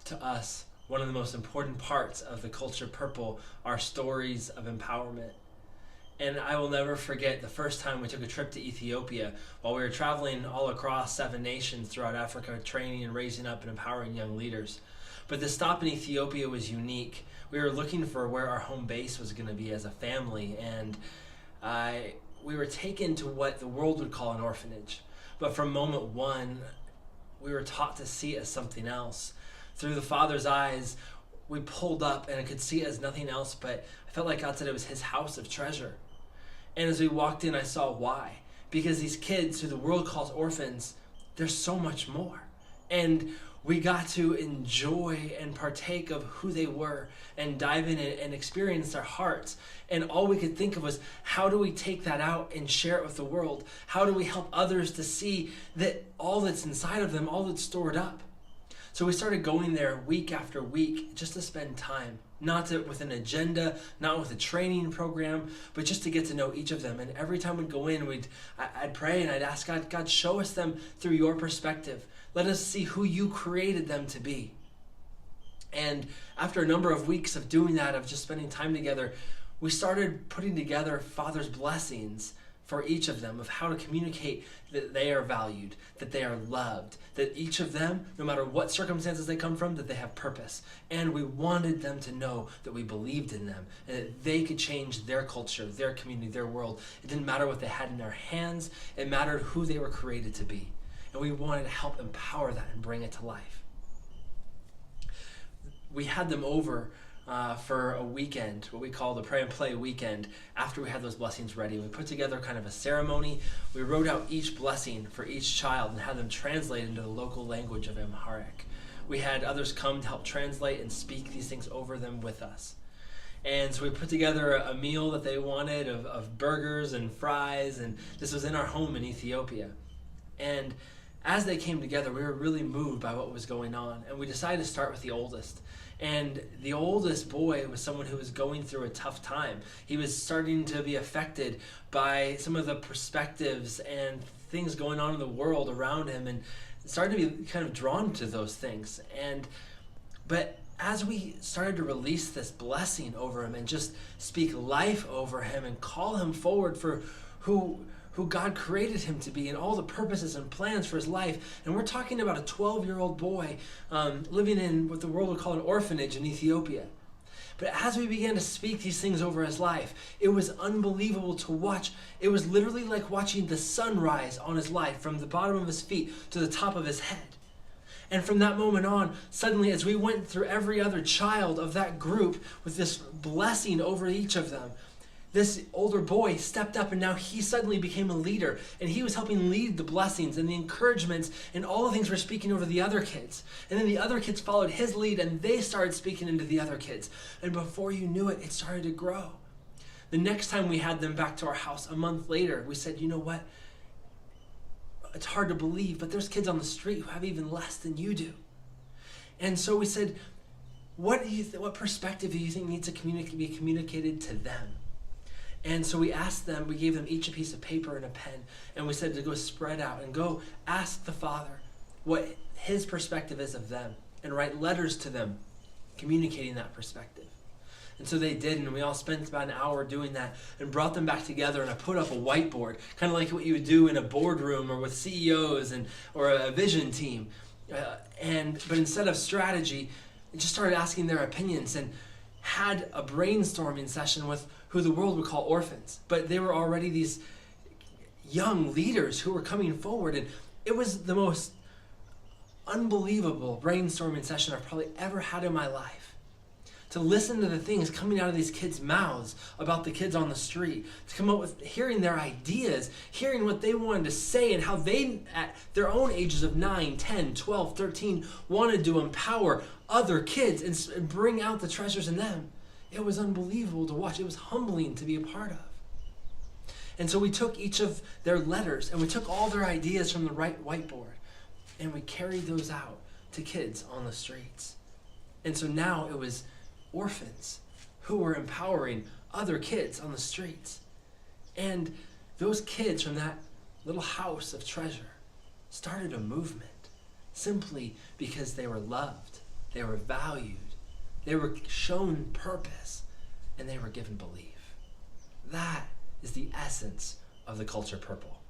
to us, one of the most important parts of the culture purple are stories of empowerment. And I will never forget the first time we took a trip to Ethiopia while we were traveling all across 7 nations throughout Africa, training and raising up and empowering young leaders. But the stop in Ethiopia was unique. We were looking for where our home base was going to be as a family, and we were taken to what the world would call an orphanage. But from moment one, we were taught to see it as something else. Through the Father's eyes, we pulled up and I could see it as nothing else, but I felt like God said it was his house of treasure. And as we walked in, I saw why. Because these kids who the world calls orphans, there's so much more. And we got to enjoy and partake of who they were and dive in it and experience their hearts. And all we could think of was, how do we take that out and share it with the world? How do we help others to see that all that's inside of them, all that's stored up? So we started going there week after week just to spend time, not with an agenda, not with a training program, but just to get to know each of them. And every time we'd go in, I'd pray and I'd ask God, show us them through your perspective. Let us see who you created them to be. And after a number of weeks of doing that, of just spending time together, we started putting together Father's blessings for each of them, of how to communicate that they are valued, that they are loved, that each of them, no matter what circumstances they come from, that they have purpose. And we wanted them to know that we believed in them and that they could change their culture, their community, their world. It didn't matter what they had in their hands. It mattered who they were created to be. And we wanted to help empower that and bring it to life. We had them over for a weekend, what we call the Pray and Play weekend. After we had those blessings ready, we put together kind of a ceremony. We wrote out each blessing for each child and had them translate into the local language of Amharic. We had others come to help translate and speak these things over them with us. And so we put together a meal that they wanted of burgers and fries, and this was in our home in Ethiopia. And as they came together, we were really moved by what was going on, and we decided to start with the oldest. And the oldest boy was someone who was going through a tough time. He was starting to be affected by some of the perspectives and things going on in the world around him, and started to be kind of drawn to those things. But as we started to release this blessing over him and just speak life over him and call him forward for who God created him to be and all the purposes and plans for his life. And we're talking about a 12-year-old boy living in what the world would call an orphanage in Ethiopia. But as we began to speak these things over his life, it was unbelievable to watch. It was literally like watching the sun rise on his life from the bottom of his feet to the top of his head. And from that moment on, suddenly as we went through every other child of that group with this blessing over each of them, this older boy stepped up, and now he suddenly became a leader, and he was helping lead the blessings and the encouragements and all the things we're speaking over the other kids. And then the other kids followed his lead, and they started speaking into the other kids. And before you knew it, it started to grow. The next time we had them back to our house, a month later, we said, you know what? It's hard to believe, but there's kids on the street who have even less than you do. And so we said, what perspective do you think needs to be communicated to them? And so we asked them, we gave them each a piece of paper and a pen, and we said to go spread out and go ask the Father what his perspective is of them and write letters to them communicating that perspective. And so they did, and we all spent about an hour doing that and brought them back together, and I put up a whiteboard, kind of like what you would do in a boardroom or with CEOs or a vision team. But instead of strategy, I just started asking their opinions and had a brainstorming session with who the world would call orphans. But they were already these young leaders who were coming forward, and it was the most unbelievable brainstorming session I've probably ever had in my life. To listen to the things coming out of these kids' mouths about the kids on the street, to come up with hearing their ideas, hearing what they wanted to say and how they, at their own ages of 9, 10, 12, 13, wanted to empower other kids and bring out the treasures in them. It was unbelievable to watch. It was humbling to be a part of. And so we took each of their letters and we took all their ideas from the right whiteboard and we carried those out to kids on the streets. And so now it was orphans who were empowering other kids on the streets. And those kids from that little house of treasure started a movement simply because they were loved they were valued, they were shown purpose, and they were given belief. That is the essence of the culture purple.